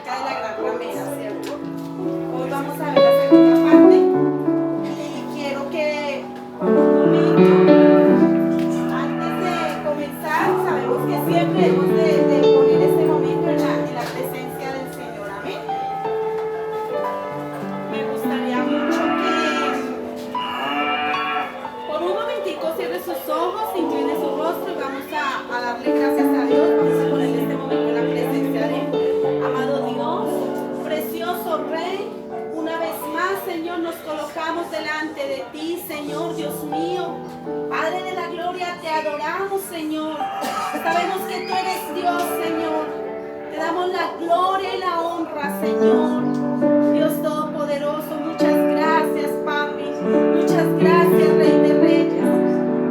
acerca de la gran ramera, ¿cierto? Hoy vamos a ver la segunda parte y quiero que por un momento, antes de comenzar, sabemos que siempre debemos de poner este momento en la presencia del Señor, amén. Me gustaría mucho que por un momentico cierre sus ojos, incline su rostro y vamos a darle gracias a Dios. Vamos a ponerle este momento en la presencia de amado Dios, precioso Rey. Una vez más, Señor, nos colocamos delante de ti, Señor, Dios mío. Padre de la gloria, te adoramos, Señor. Sabemos que tú eres Dios, Señor. Te damos la gloria y la honra, Señor. Dios Todopoderoso, muchas gracias, Papi. Muchas gracias, Rey de Reyes.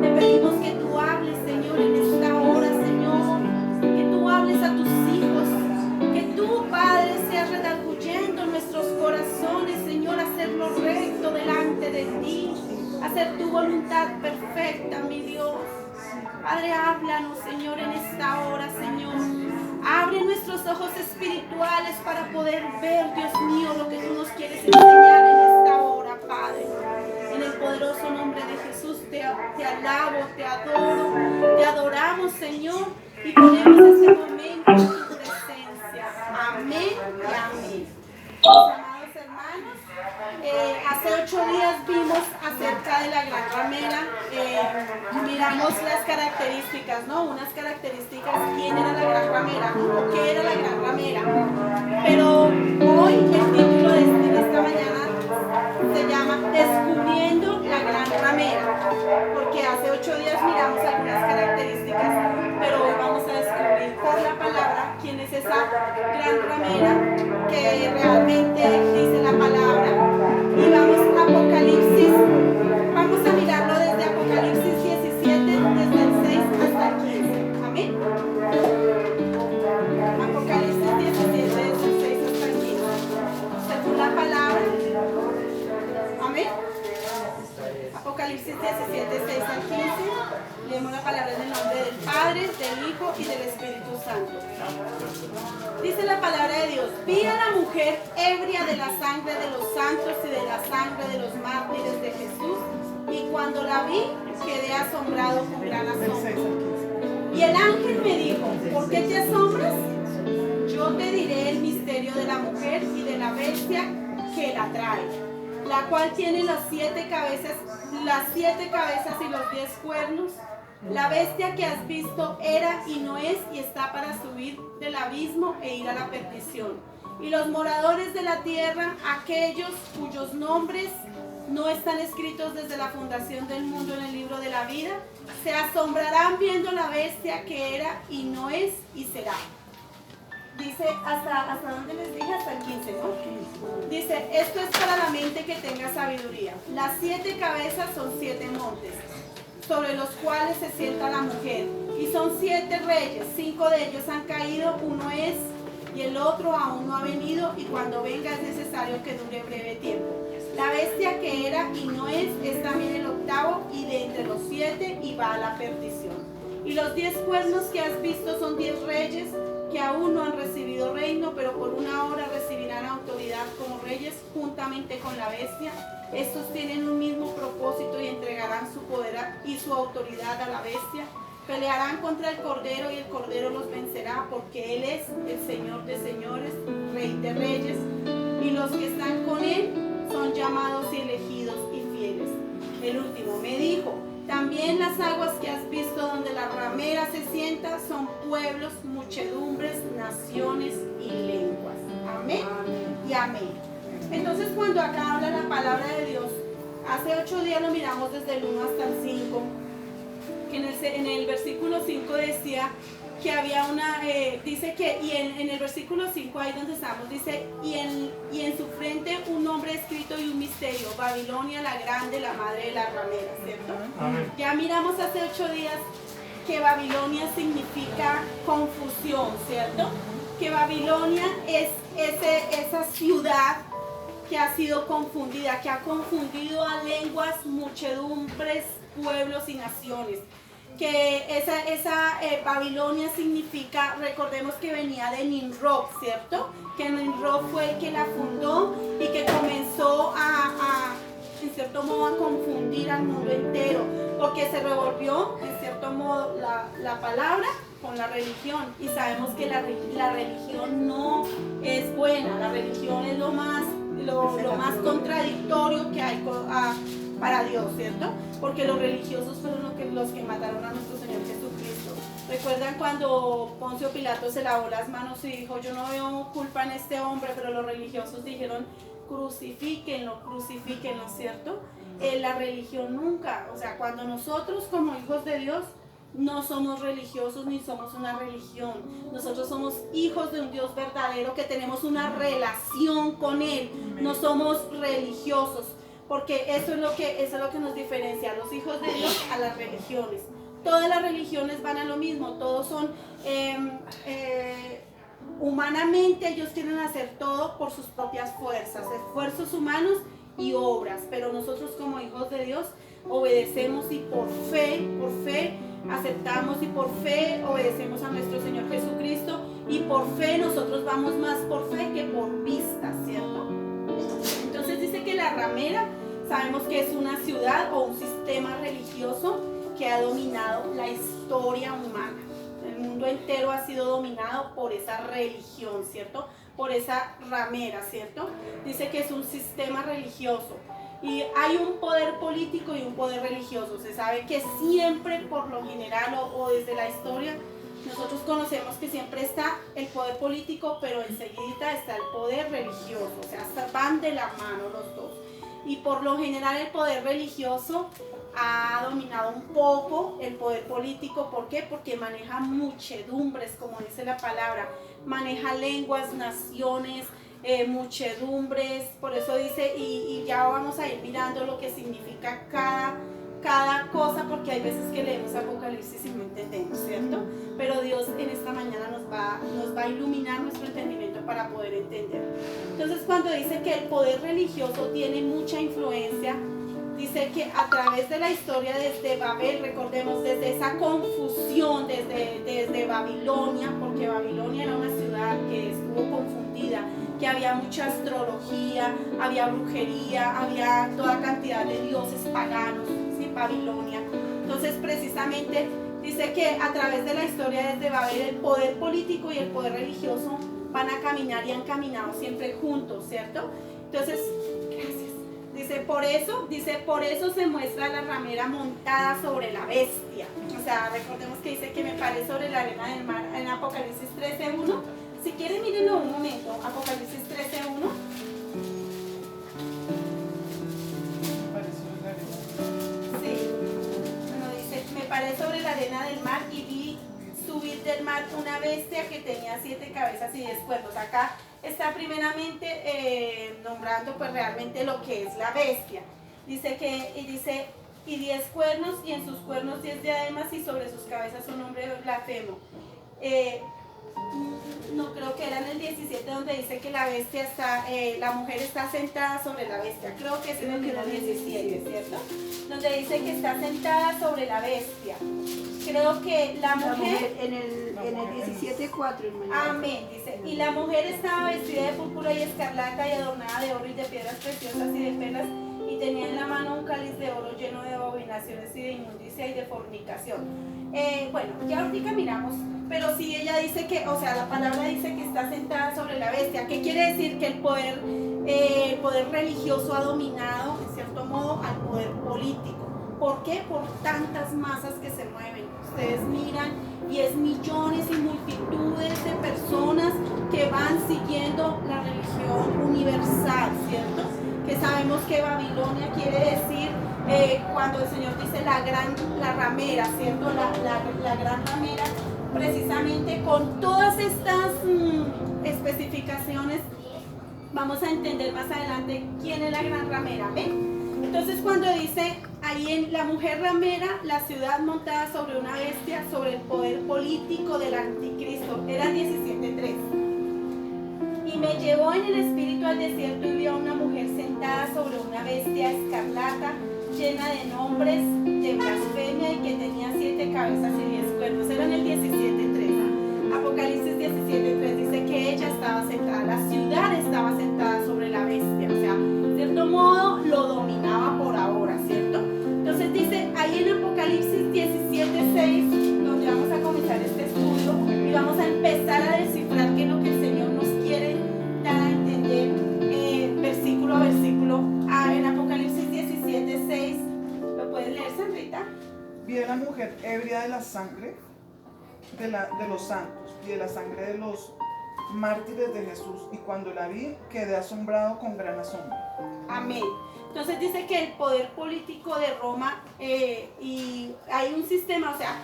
Te pedimos que tú hables, Señor, en esta hora, Señor. Que tú hables a tus hijos. Que tú, Padre, seas redarguyendo nuestros corazones, Señor, hacer lo recto delante de ti. Hacer tu voluntad perfecta, mi Dios. Padre, háblanos, Señor, en esta hora, Señor. Abre nuestros ojos espirituales para poder ver, Dios mío, lo que tú nos quieres enseñar en esta hora, Padre. En el poderoso nombre de Jesús te alabo, te adoro, te adoramos, Señor, y ponemos este momento en tu presencia. Amén y amén. Mis amados hermanos, hace 8 días vimos acerca de la gran ramera, miramos las características, ¿no? Unas características, quién era la gran ramera, o qué era la gran ramera. Pero hoy el título de esta mañana se llama Descubriendo la gran ramera, porque hace 8 días miramos algunas características, pero hoy vamos a descubrir por la palabra quién es esa gran ramera que realmente dice la palabra. Y vamos a Apocalipsis, vamos a mirarlo desde Apocalipsis 17, desde el 6 hasta el 15. Amén. Apocalipsis 17, desde el 6 hasta el 15. Según la palabra. Amén. Apocalipsis 17, 6 al 15. Leemos la palabra en el nombre del Padre, del Hijo y del Espíritu Santo. Dice la palabra de Dios: vi a la mujer ebria de la sangre de los santos y de la sangre de los mártires de Jesús, y cuando la vi quedé asombrado con gran asombro. Y el ángel me dijo: ¿por qué te asombras? Yo te diré el misterio de la mujer y de la bestia que la trae, la cual tiene las 7 cabezas y los 10 cuernos. La bestia que has visto era y no es, y está para subir del abismo e ir a la perdición. Y los moradores de la tierra, aquellos cuyos nombres no están escritos desde la fundación del mundo en el libro de la vida, se asombrarán viendo la bestia que era y no es y será. Dice, ¿hasta dónde les dije? Hasta el 15, ¿no? Dice, esto es para la mente que tenga sabiduría. Las 7 cabezas son 7 montes, sobre los cuales se sienta la mujer. Y son 7 reyes, 5 de ellos han caído, uno es, y el otro aún no ha venido, y cuando venga es necesario que dure breve tiempo. La bestia que era y no es también el 8º, y de entre los 7, y va a la perdición. Y los 10 cuernos que has visto son 10 reyes, que aún no han recibido reino, pero por una hora recibirán autoridad como reyes juntamente con la bestia. Estos tienen un mismo propósito y entregarán su poder y su autoridad a la bestia. Pelearán contra el Cordero y el Cordero los vencerá, porque Él es el Señor de señores, Rey de reyes, y los que están con Él son llamados y elegidos y fieles. El último me dijo: también las aguas que has visto donde la ramera se sienta son pueblos, muchedumbres, naciones y lenguas. Amén y amén. Entonces, cuando acá habla la palabra de Dios, hace 8 días lo miramos desde el 1 hasta el 5, que en el versículo 5 decía que había una, dice que, y en el versículo 5 ahí donde estamos, dice, y en su frente un nombre escrito y un misterio: Babilonia la grande, la madre de la ramera, ¿cierto? Amén. Ya miramos hace 8 días que Babilonia significa confusión, ¿cierto? Que Babilonia es esa ciudad que ha sido confundida, que ha confundido a lenguas, muchedumbres, pueblos y naciones. que esa Babilonia significa, recordemos que venía de Nimrod, ¿cierto? Que Nimrod fue el que la fundó y que comenzó en cierto modo, a confundir al mundo entero, porque se revolvió, en cierto modo, la palabra con la religión, y sabemos que la religión no es buena, la religión es lo más contradictorio que hay para Dios, ¿cierto? Porque los religiosos fueron los que mataron a nuestro Señor Jesucristo. ¿Recuerdan cuando Poncio Pilato se lavó las manos y dijo, yo no veo culpa en este hombre? Pero los religiosos dijeron, crucifíquenlo, ¿cierto? La religión nunca, o sea, cuando nosotros como hijos de Dios no somos religiosos ni somos una religión, nosotros somos hijos de un Dios verdadero que tenemos una relación con Él, no somos religiosos, porque eso es lo que nos diferencia a los hijos de Dios a las religiones. Todas las religiones van a lo mismo, todos son humanamente, ellos quieren hacer todo por sus propias fuerzas, esfuerzos humanos y obras, pero nosotros como hijos de Dios obedecemos y por fe aceptamos y por fe obedecemos a nuestro Señor Jesucristo, y por fe nosotros vamos más por fe que por vista, ¿cierto? Entonces dice que la ramera, sabemos que es una ciudad o un sistema religioso que ha dominado la historia humana. El mundo entero ha sido dominado por esa religión, ¿cierto? Por esa ramera, ¿cierto? Dice que es un sistema religioso. Y hay un poder político y un poder religioso. Se sabe que siempre, por lo general o desde la historia, nosotros conocemos que siempre está el poder político, pero enseguida está el poder religioso. O sea, van de la mano los dos. Y por lo general el poder religioso ha dominado un poco el poder político. ¿Por qué? Porque maneja muchedumbres, como dice la palabra. Maneja lenguas, naciones, muchedumbres. Por eso dice, y ya vamos a ir mirando lo que significa cada cosa, porque hay veces que leemos Apocalipsis y no entendemos, ¿cierto? Pero Dios en esta mañana nos va a iluminar nuestro entendimiento para poder entender. Entonces, cuando dice que el poder religioso tiene mucha influencia, dice que a través de la historia desde Babel, recordemos, desde esa confusión, desde Babilonia, porque Babilonia era una ciudad que estuvo confundida, que había mucha astrología, había brujería, había toda cantidad de dioses paganos, ¿sí? Babilonia. Entonces, precisamente, dice que a través de la historia desde Babel, el poder político y el poder religioso van a caminar y han caminado siempre juntos, ¿cierto? Entonces, gracias. Dice, por eso se muestra la ramera montada sobre la bestia. O sea, recordemos que dice que me paré sobre la arena del mar en Apocalipsis 13:1. Si quieren, mírenlo un momento. Apocalipsis 13:1. Sí. Bueno, dice, me paré sobre la arena del mar y vi subir del mar una bestia que tenía 7 cabezas y 10 cuernos. Acá está primeramente nombrando pues realmente lo que es la bestia. Dice y 10 cuernos, y en sus cuernos 10 diademas, y sobre sus cabezas un nombre blasfemo. No creo que era en el 17 donde dice que la bestia está, la mujer está sentada sobre la bestia. Creo que es en el 17, ¿cierto? Donde dice que está sentada sobre la bestia. Creo que la mujer en el 17:4. Amén, dice. Y la mujer estaba vestida de púrpura y escarlata y adornada de oro y de piedras preciosas y de perlas, y tenía en la mano un cáliz de oro lleno de abominaciones y de inmundicia y de fornicación. Bueno, ya ahorita miramos, pero sí ella dice que, o sea, la palabra dice que está sentada sobre la bestia. ¿Qué quiere decir? Que el poder religioso ha dominado, en cierto modo, al poder político. ¿Por qué? Por tantas masas que se mueven. Ustedes miran y es millones y multitudes de personas que van siguiendo la religión universal, ¿cierto? Que sabemos que Babilonia quiere decir, cuando el Señor dice la ramera, ¿cierto? La gran ramera, precisamente con todas estas especificaciones, vamos a entender más adelante quién es la gran ramera, ¿ven? Entonces, cuando dice ahí en la mujer ramera, la ciudad montada sobre una bestia, sobre el poder político del anticristo, era 17:3. Y me llevó en el espíritu al desierto y vi a una mujer sentada sobre una bestia escarlata, llena de nombres, de blasfemia y que tenía 7 cabezas y 10 cuernos. Era en el 17:3. Apocalipsis 17:3 dice que ella estaba sentada, la ciudad estaba sentada sobre la bestia, o sea, de cierto modo lo dominaba por ahora, ¿cierto? Entonces dice ahí en Apocalipsis 17:6, donde vamos a comenzar este estudio y vamos a empezar a descifrar qué es lo que el Señor nos quiere dar a entender versículo a versículo. En Apocalipsis 17:6, ¿lo puedes leer, Sandrita? Vi a la mujer ebria de la sangre de los santos y de la sangre de los mártires de Jesús, y cuando la vi quedé asombrado con gran asombro. Amén. Entonces dice que el poder político de Roma y hay un sistema, o sea,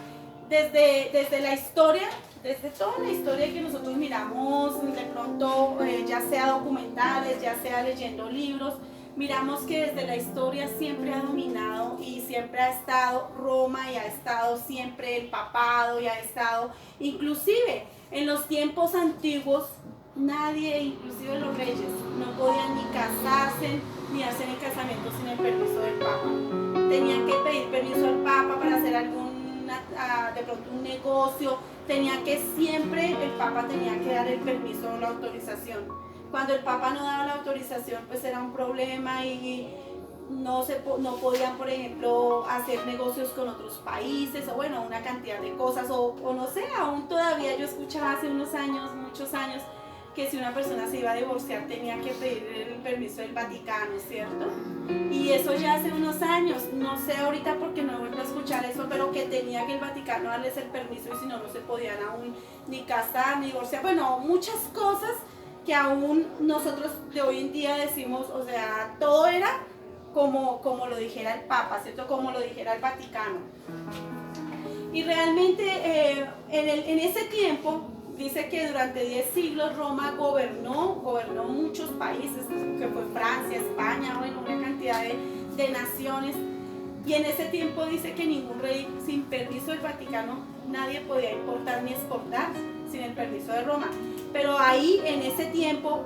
desde la historia, desde toda la historia que nosotros miramos, de pronto ya sea documentales, ya sea leyendo libros, miramos que desde la historia siempre ha dominado y siempre ha estado Roma y ha estado siempre el papado y ha estado, inclusive en los tiempos antiguos, nadie, inclusive los reyes, no podían ni casarse ni hacer el casamiento sin el permiso del Papa. Tenían que pedir permiso al Papa para hacer de pronto un negocio, tenía que siempre, el Papa tenía que dar el permiso o la autorización. Cuando el Papa no daba la autorización, pues era un problema y no podían, por ejemplo, hacer negocios con otros países o bueno, una cantidad de cosas o no sé, aún todavía yo escuchaba hace unos años, muchos años, que si una persona se iba a divorciar tenía que pedir el permiso del Vaticano, ¿cierto? Y eso ya hace unos años, no sé ahorita porque no he vuelto a escuchar eso, pero que tenía que el Vaticano darles el permiso y si no, no se podían aún ni casar, ni divorciar, bueno, muchas cosas que aún nosotros de hoy en día decimos, o sea, todo era como lo dijera el Papa, ¿cierto? Como lo dijera el Vaticano. Y realmente en ese tiempo, dice que durante 10 siglos Roma gobernó muchos países, que fue Francia, España, bueno, una cantidad de naciones. Y en ese tiempo dice que ningún rey sin permiso del Vaticano, nadie podía importar ni exportar sin el permiso de Roma. Pero ahí en ese tiempo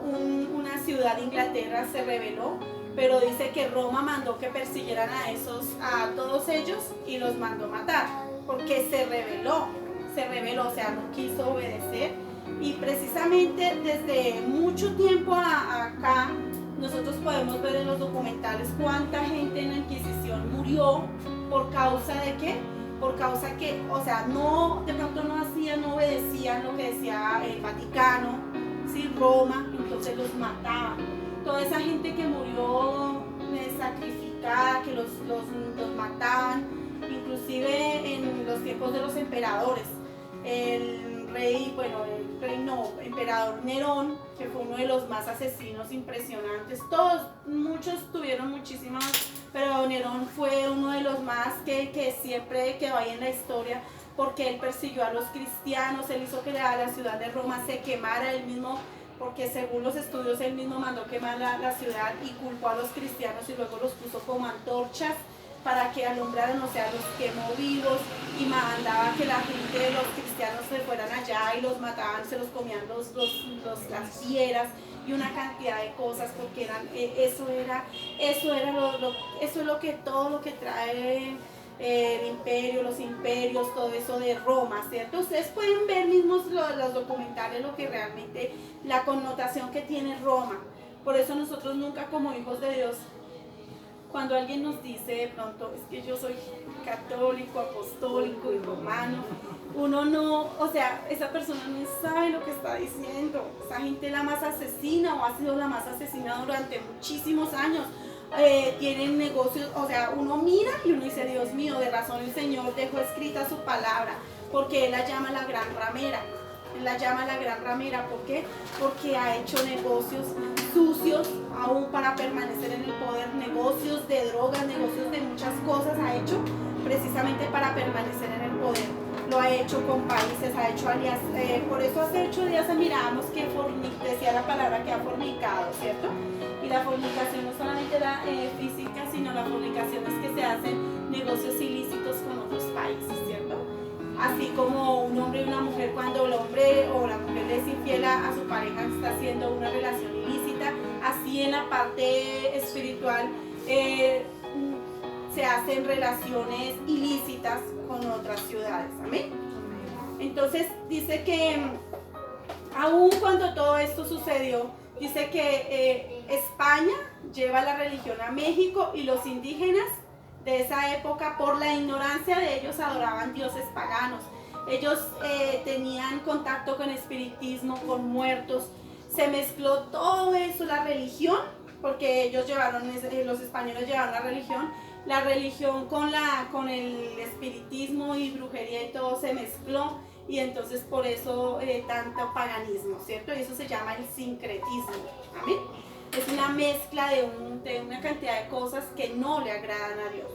una ciudad de Inglaterra se rebeló, pero dice que Roma mandó que persiguieran a todos ellos y los mandó matar, porque se rebeló, o sea, no quiso obedecer. Y precisamente desde mucho tiempo acá, nosotros podemos ver en los documentales cuánta gente en la Inquisición murió por causa de qué, por causa que, o sea, de pronto no obedecían lo que decía el Vaticano, ¿sí? Roma, entonces los mataban. Toda esa gente que murió sacrificada, que los mataban, inclusive en los tiempos de los emperadores. Emperador Nerón, que fue uno de los más asesinos impresionantes. Muchos tuvieron muchísimas, pero Nerón fue uno de los más que siempre quedó ahí en la historia, porque él persiguió a los cristianos, él hizo que la ciudad de Roma se quemara, él mismo, porque según los estudios él mismo mandó quemar la ciudad y culpó a los cristianos y luego los puso como antorchas para que alumbraran, o sea, los quemó vivos, y mandaba que la gente de los cristianos se fueran allá y los mataban, se los comían las fieras y una cantidad de cosas, porque eso es lo que todo lo que trae el imperio, los imperios, todo eso de Roma, ¿cierto? Ustedes pueden ver mismos los documentales, lo que realmente, la connotación que tiene Roma. Por eso nosotros nunca como hijos de Dios, cuando alguien nos dice de pronto, es que yo soy católico, apostólico y romano, uno no, o sea, esa persona no sabe lo que está diciendo. Esa gente es la más asesina o ha sido la más asesina durante muchísimos años. Tienen negocios, o sea, uno mira y uno dice, Dios mío, de razón el Señor dejó escrita su palabra, porque Él la llama la gran ramera. Él la llama la gran ramera, ¿por qué? Porque ha hecho negocios sucios aún para permanecer en el poder, negocios de drogas, negocios de muchas cosas ha hecho precisamente para permanecer en el poder. Lo ha hecho con países, ha hecho alianzas, por eso hace 8 días mirábamos que decía la palabra que ha fornicado, ¿cierto? Y la fornicación no solamente era física, sino la fornicación es que se hacen negocios ilícitos con otros países, ¿cierto? Así como un hombre y una mujer, cuando el hombre o la mujer le es infiel a su pareja, está haciendo una relación ilícita. Así en la parte espiritual se hacen relaciones ilícitas con otras ciudades. Amén. Entonces dice que aún cuando todo esto sucedió, dice que España lleva la religión a México y los indígenas de esa época, por la ignorancia de ellos, adoraban dioses paganos. Ellos tenían contacto con espiritismo, con muertos. Se mezcló todo eso, la religión, porque ellos los españoles llevaron la religión con el espiritismo y brujería y todo se mezcló, y entonces por eso tanto paganismo, ¿cierto? Y eso se llama el sincretismo. ¿Amén? Es una mezcla de una cantidad de cosas que no le agradan a Dios.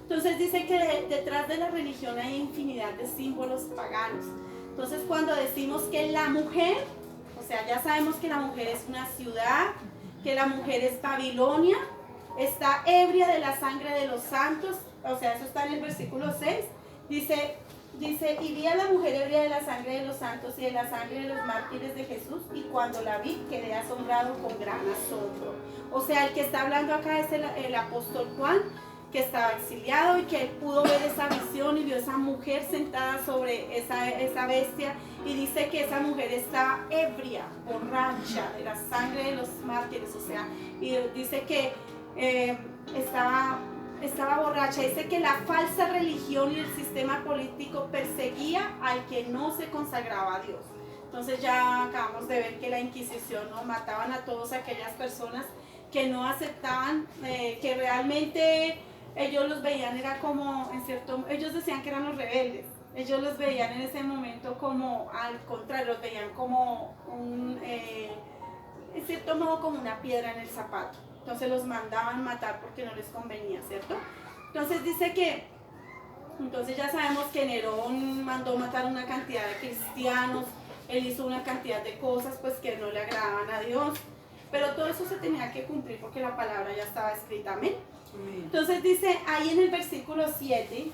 Entonces dice que detrás de la religión hay infinidad de símbolos paganos. Entonces cuando decimos que la mujer, o sea, ya sabemos que la mujer es una ciudad, que la mujer es Babilonia, está ebria de la sangre de los santos, o sea, eso está en el versículo 6, dice, y vi a la mujer ebria de la sangre de los santos y de la sangre de los mártires de Jesús, y cuando la vi quedé asombrado con gran asombro. O sea, el que está hablando acá es el apóstol Juan, que estaba exiliado y que él pudo ver esa visión y vio esa mujer sentada sobre esa bestia, y dice que esa mujer está ebria, borracha de la sangre de los mártires, o sea, y dice que estaba borracha. Dice que la falsa religión y el sistema político perseguía al que no se consagraba a Dios. Entonces ya acabamos de ver que la Inquisición, ¿no?, mataban a todas aquellas personas que no aceptaban, que realmente ellos los veían, era como, ellos decían que eran los rebeldes. Ellos los veían en ese momento como, al contrario, los veían como en cierto modo, como una piedra en el zapato. Entonces los mandaban matar porque no les convenía, ¿cierto? Entonces dice que, entonces ya sabemos que Nerón mandó matar una cantidad de cristianos, él hizo una cantidad de cosas pues que no le agradaban a Dios, pero todo eso se tenía que cumplir porque la palabra ya estaba escrita. Amén. Entonces dice ahí en el versículo 7,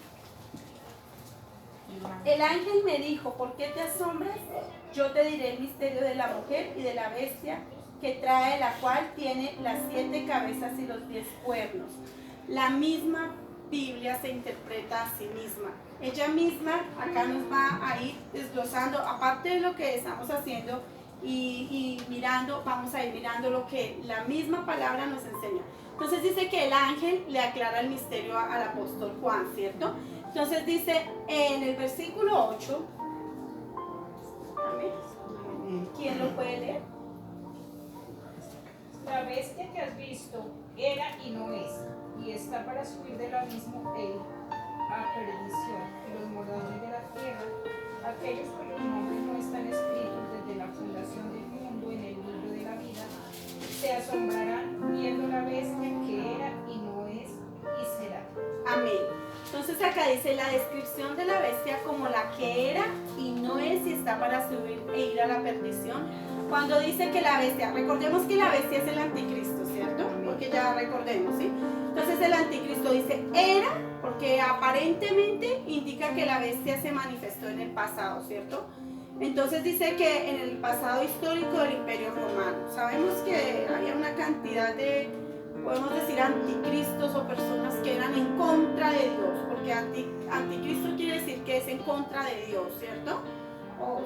el ángel me dijo, ¿por qué te asombras? Yo te diré el misterio de la mujer y de la bestia que trae, la cual tiene las 7 cabezas y los 10 cuernos. La misma Biblia se interpreta a sí misma. Ella misma acá nos va a ir desglosando, aparte de lo que estamos haciendo y mirando, vamos a ir mirando lo que la misma palabra nos enseña. Entonces dice que el ángel le aclara el misterio al apóstol Juan, ¿cierto? Entonces dice en el versículo 8, ¿quién lo puede leer? La bestia que has visto era y no es, y está para subir del abismo a perdición, y los moradores de la tierra, aquellos cuyos nombres no están escritos desde la fundación del mundo en el libro de la vida, se asombrarán viendo la bestia que era y no es y será. Amén. Entonces acá dice la descripción de la bestia como la que era y no es y está para subir e ir a la perdición. Cuando dice que la bestia, recordemos que la bestia es el anticristo, ¿cierto? Porque ya recordemos, ¿sí? Entonces el anticristo dice era, porque aparentemente indica que la bestia se manifestó en el pasado, ¿cierto? Entonces dice que en el pasado histórico del Imperio Romano, sabemos que había una cantidad de, podemos decir, anticristos o personas que eran en contra de Dios, porque anticristo quiere decir que es en contra de Dios, ¿cierto?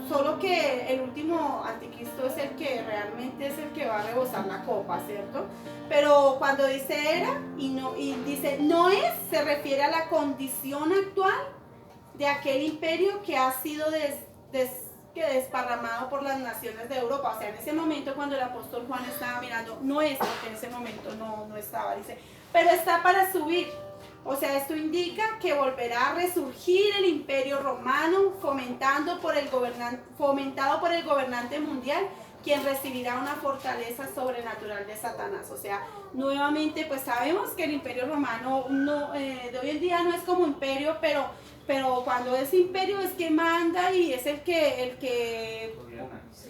Solo que el último anticristo es el que realmente es el que va a rebosar la copa, ¿cierto? Pero cuando dice era y dice no es, se refiere a la condición actual de aquel imperio que ha sido desparramado por las naciones de Europa. O sea, en ese momento cuando el apóstol Juan estaba mirando, no es, porque en ese momento no estaba, dice, pero está para subir. O sea, esto indica que volverá a resurgir el imperio romano fomentado por el gobernante mundial, quien recibirá una fortaleza sobrenatural de Satanás. O sea, nuevamente pues sabemos que el imperio romano de hoy en día no es como imperio, pero cuando es imperio es que manda y es el que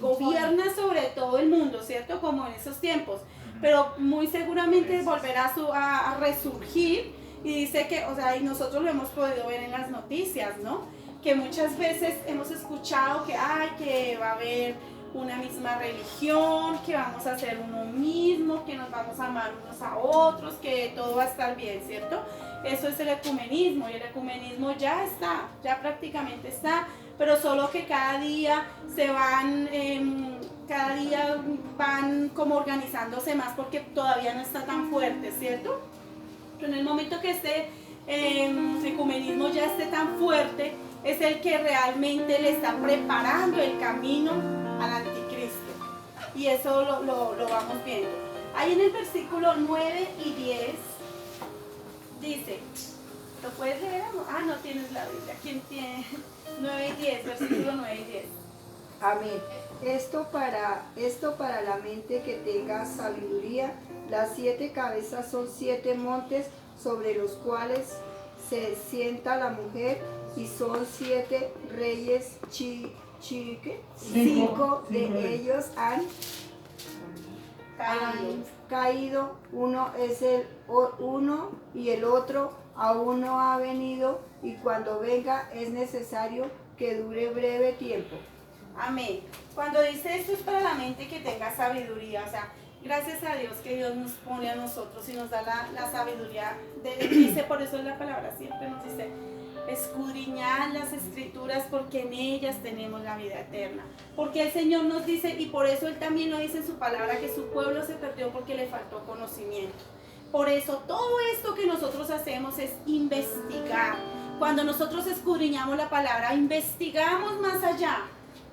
gobierna sobre todo el mundo, ¿cierto? Como en esos tiempos. Pero muy seguramente volverá a resurgir. Y dice que, o sea, y nosotros lo hemos podido ver en las noticias, ¿no? Que muchas veces hemos escuchado que va a haber una misma religión, que vamos a ser uno mismo, que nos vamos a amar unos a otros, que todo va a estar bien, ¿cierto? Eso es el ecumenismo, y el ecumenismo ya está, ya prácticamente está, pero solo que cada día van como organizándose más porque todavía no está tan fuerte, ¿cierto? Pero en el momento que este ecumenismo ya esté tan fuerte, es el que realmente le está preparando el camino al anticristo. Y eso lo vamos viendo. Ahí en el versículo 9 y 10 dice, ¿lo puedes leer? Ah, no tienes la Biblia. ¿Quién tiene? 9 y 10, versículo 9 y 10. Amén. Esto para la mente que tenga sabiduría. Las 7 cabezas son 7 montes sobre los cuales se sienta la mujer, y son 7 reyes chique. 5 de ellos han caído. Uno es uno y el otro aún no ha venido, y cuando venga es necesario que dure breve tiempo. Amén. Cuando dice esto es para la mente que tenga sabiduría, o sea, gracias a Dios que Dios nos pone a nosotros y nos da la sabiduría. Dice, por eso la palabra siempre nos dice, escudriñad las escrituras porque en ellas tenemos la vida eterna. Porque el Señor nos dice, y por eso Él también lo dice en su palabra, que su pueblo se perdió porque le faltó conocimiento. Por eso todo esto que nosotros hacemos es investigar. Cuando nosotros escudriñamos la palabra, investigamos más allá.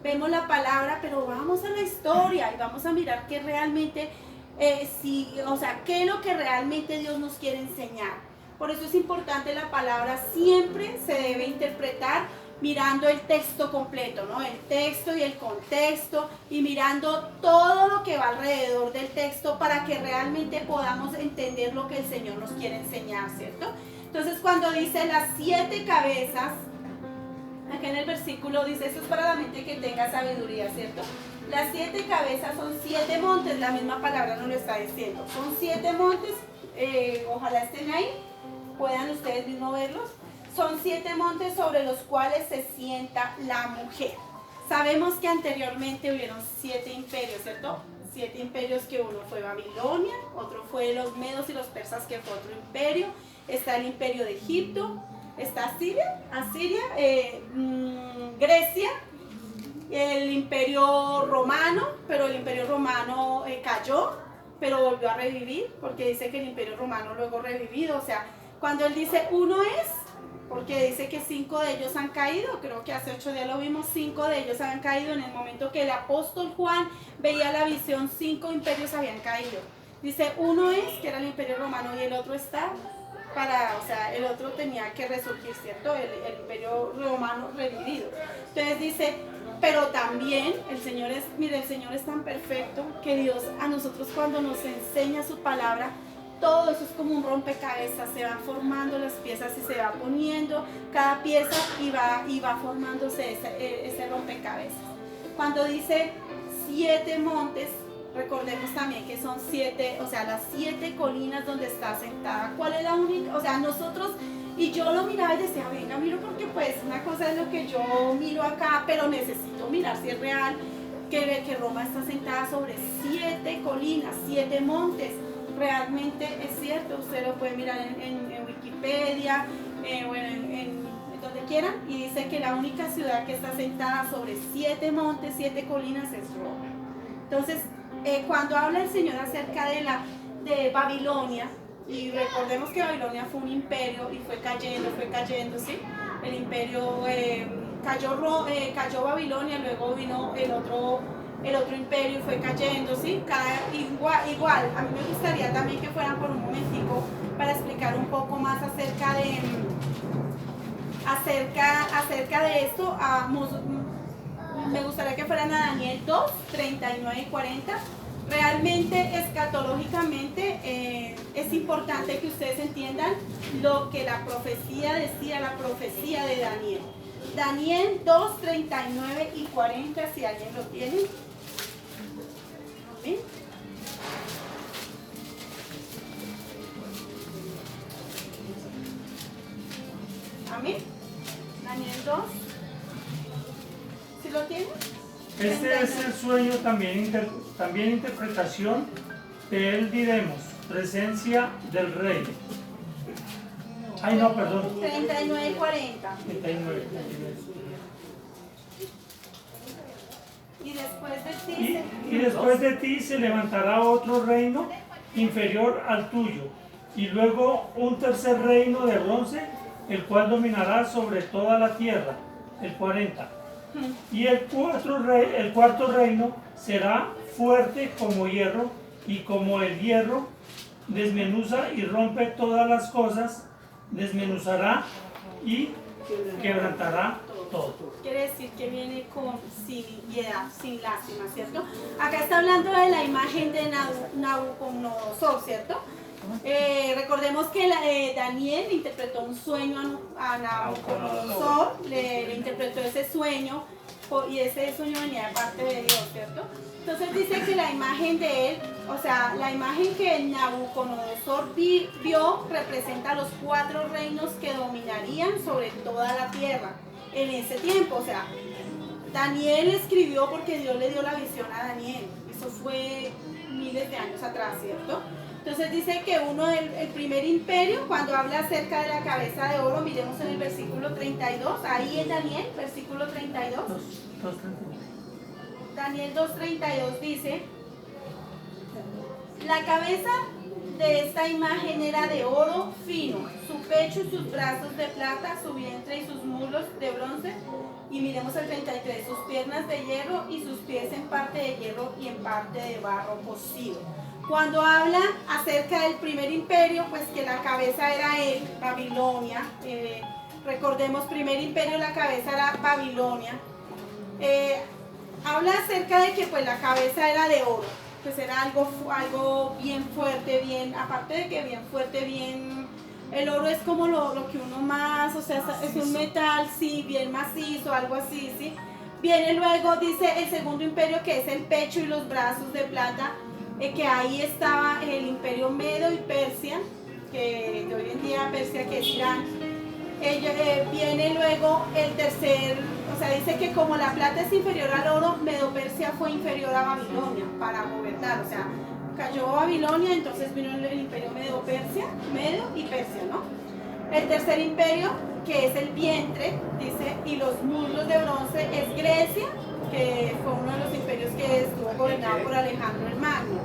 Vemos la palabra, pero vamos a la historia y vamos a mirar qué realmente, qué es lo que realmente Dios nos quiere enseñar. Por eso es importante la palabra, siempre se debe interpretar mirando el texto completo, ¿no? El texto y el contexto, y mirando todo lo que va alrededor del texto para que realmente podamos entender lo que el Señor nos quiere enseñar, ¿cierto? Entonces cuando dice las 7 cabezas, acá en el versículo dice, esto es para la mente que tenga sabiduría, ¿cierto? Las 7 cabezas son 7 montes, la misma palabra nos lo está diciendo. Son 7 montes, ojalá estén ahí, puedan ustedes mismos verlos. Son 7 montes sobre los cuales se sienta la mujer. Sabemos que anteriormente hubieron 7 imperios, ¿cierto? 7 imperios, que uno fue Babilonia, otro fue los medos y los persas, que fue otro imperio. Está el imperio de Egipto, está Asiria, Grecia, el imperio romano, pero el imperio romano cayó, pero volvió a revivir, porque dice que el imperio romano luego revivido. O sea, cuando él dice uno es, porque dice que 5 de ellos han caído, creo que hace 8 días lo vimos, 5 de ellos han caído en el momento que el apóstol Juan veía la visión, 5 imperios habían caído. Dice uno es, que era el imperio romano, y el otro está el otro tenía que resurgir, ¿cierto? El imperio romano revivido. Entonces dice, pero también el Señor es tan perfecto que Dios a nosotros, cuando nos enseña su palabra, todo eso es como un rompecabezas, se van formando las piezas y se va poniendo cada pieza y va formándose ese rompecabezas. Cuando dice 7 montes, recordemos también que son 7, o sea, las 7 colinas donde está sentada. ¿Cuál es la única? O sea, nosotros, y yo lo miraba y decía, venga, miro, porque pues una cosa es lo que yo miro acá, pero necesito mirar si es real, que Roma está sentada sobre 7 colinas, 7 montes. Realmente es cierto, usted lo puede mirar en Wikipedia, o en donde quieran, y dice que la única ciudad que está sentada sobre 7 montes, 7 colinas es Roma. Entonces, cuando habla el Señor acerca de Babilonia, y recordemos que Babilonia fue un imperio y fue cayendo, ¿sí? El imperio cayó Babilonia, luego vino el otro imperio y fue cayendo, ¿sí? Igual, a mí me gustaría también que fueran por un momentico para explicar un poco más acerca de esto. Me gustaría que fueran a Daniel 2, 39 y 40. Realmente, escatológicamente, es importante que ustedes entiendan lo que la profecía decía, la profecía de Daniel. Daniel 2, 39 y 40, si alguien lo tiene. Amén. Amén. Daniel 2. ¿Sí lo tienen? Este es el sueño, también interpretación de él diremos, presencia del rey. Ay, no, perdón. 39 y 40. 39. Y después de ti, Y después de ti se levantará otro reino inferior al tuyo, y luego un tercer reino de bronce, el cual dominará sobre toda la tierra, el 40. Y el cuarto reino será fuerte como hierro, y como el hierro desmenuza y rompe todas las cosas, desmenuzará y quebrantará todo. quiere decir que viene con sin piedad, sin lástima, ¿cierto? Acá está hablando de la imagen de Nabucodonosor, ¿cierto? Recordemos que Daniel interpretó un sueño a Nabucodonosor, le interpretó ese sueño y ese sueño venía de parte de Dios, ¿cierto? Entonces dice que la imagen de él, o sea, la imagen que Nabucodonosor vio representa los 4 reinos que dominarían sobre toda la tierra en ese tiempo. O sea, Daniel escribió porque Dios le dio la visión a Daniel. Eso fue miles de años atrás, ¿cierto? Entonces dice que el primer imperio, cuando habla acerca de la cabeza de oro, miremos en el versículo 32, ahí en Daniel, versículo 32. Daniel 2:32 dice: la cabeza de esta imagen era de oro fino, su pecho y sus brazos de plata, su vientre y sus muslos de bronce. Y miremos el 33, sus piernas de hierro y sus pies en parte de hierro y en parte de barro cocido. Cuando habla acerca del primer imperio, pues que la cabeza era él, Babilonia. Recordemos, primer imperio, la cabeza era Babilonia. Habla acerca de que pues la cabeza era de oro, pues era algo bien fuerte, bien, aparte de que bien fuerte, bien, el oro es como lo que uno más, o sea, es un metal, sí, bien macizo, algo así, sí. Viene luego, dice el segundo imperio, que es el pecho y los brazos de plata, que ahí estaba el imperio Medo y Persia, que de hoy en día Persia, que es Irán. Viene luego el tercer, o sea, dice que como la plata es inferior al oro, Medo-Persia fue inferior a Babilonia para gobernar, o sea, cayó Babilonia, entonces vino el imperio Medo y Persia, ¿no? El tercer imperio, que es el vientre, dice, y los muslos de bronce, es Grecia, que fue uno de los imperios que estuvo gobernado por Alejandro el Magno.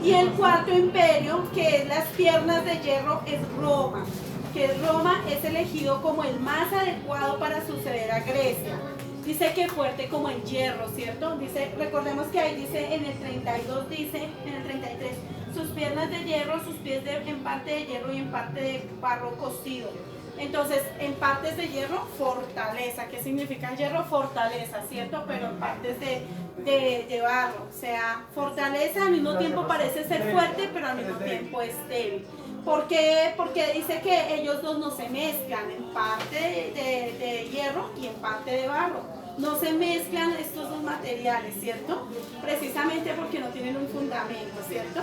Y el cuarto imperio, que es las piernas de hierro, es Roma, que Roma es elegido como el más adecuado para suceder a Grecia. Dice que fuerte como el hierro, ¿cierto? Dice, recordemos que ahí dice en el 32, dice en el 33, sus piernas de hierro, sus pies en parte de hierro y en parte de barro cocido. Entonces, en partes de hierro, fortaleza. ¿Qué significa el hierro? Fortaleza, ¿cierto? Pero en partes de barro. O sea, fortaleza al mismo tiempo parece ser fuerte, pero al mismo tiempo es débil. ¿Por qué? Porque dice que ellos dos no se mezclan, en parte de hierro y en parte de barro. No se mezclan estos dos materiales, ¿cierto? Precisamente porque no tienen un fundamento, ¿cierto?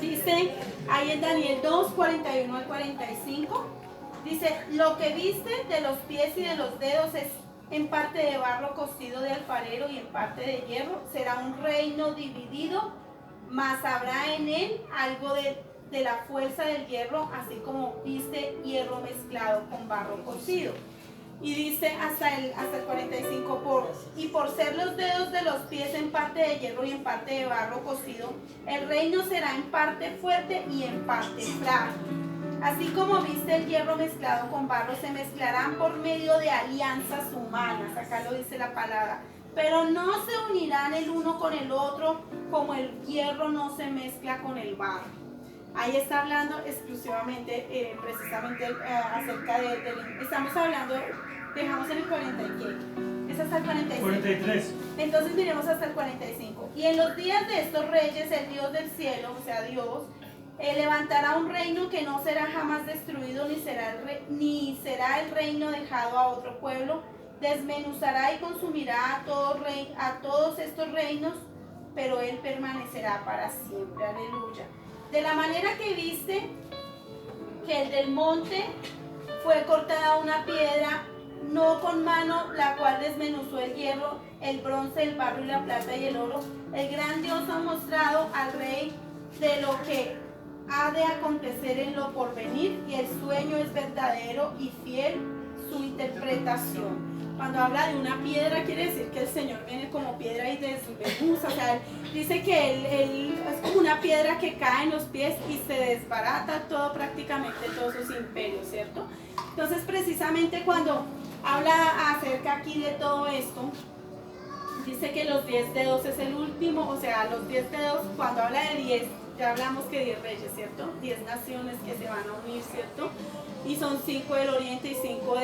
Dice ahí en Daniel 2, 41 al 45, dice, lo que viste de los pies y de los dedos es en parte de barro cocido de alfarero y en parte de hierro. Será un reino dividido, mas habrá en él algo de la fuerza del hierro, así como viste hierro mezclado con barro cocido. Y dice hasta el 45, y por ser los dedos de los pies en parte de hierro y en parte de barro cocido, el reino será en parte fuerte y en parte frágil. Así como viste el hierro mezclado con barro, se mezclarán por medio de alianzas humanas, acá lo dice la palabra, pero no se unirán el uno con el otro como el hierro no se mezcla con el barro. Ahí está hablando exclusivamente, precisamente acerca estamos hablando, dejamos en el 40 y qué, es hasta el 45. 43. Entonces miremos hasta el 45. Y en los días de estos reyes, el Dios del cielo, o sea Dios, levantará un reino que no será jamás destruido, ni será el reino dejado a otro pueblo. Desmenuzará y consumirá a todos estos reinos, pero él permanecerá para siempre. Aleluya. De la manera que viste que el del monte fue cortada una piedra, no con mano, la cual desmenuzó el hierro, el bronce, el barro y la plata y el oro. El gran Dios ha mostrado al rey de lo que ha de acontecer en lo porvenir, y el sueño es verdadero y fiel su interpretación. Cuando habla de una piedra, quiere decir que el Señor viene como piedra y desmenuza. O sea, dice que él es como una piedra que cae en los pies y se desbarata todo, prácticamente todos sus imperios, ¿cierto? Entonces, precisamente cuando habla acerca aquí de todo esto, dice que los 10 dedos es el último, o sea, los 10 dedos, cuando habla de 10, ya hablamos que 10 reyes, ¿cierto? 10 naciones que se van a unir, ¿cierto? Y son 5 del oriente y 5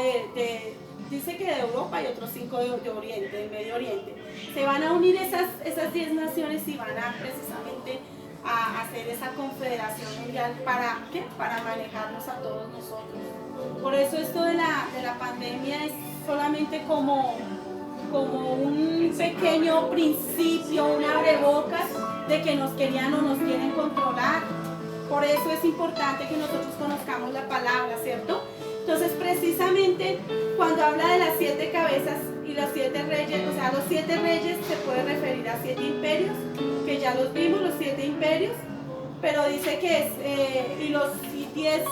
dice que de Europa y otros 5 de Oriente, del Medio Oriente. Se van a unir esas 10 naciones y van a precisamente a hacer esa confederación mundial. ¿Para qué? Para manejarnos a todos nosotros. Por eso esto de la pandemia es solamente como un pequeño principio, un abrebocas de que nos querían o nos quieren controlar. Por eso es importante que nosotros conozcamos la palabra, ¿cierto? Entonces, precisamente, cuando habla de las 7 cabezas y los 7 reyes, o sea, los 7 reyes se puede referir a 7 imperios, que ya los vimos, los 7 imperios, pero dice que es, y los 10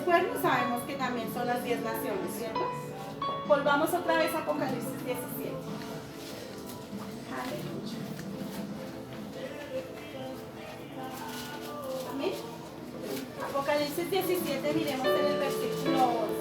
cuernos sabemos que también son las 10 naciones, ¿cierto? Volvamos otra vez a Apocalipsis 17. Aleluya. Amén. Apocalipsis 17, miremos en el versículo 8.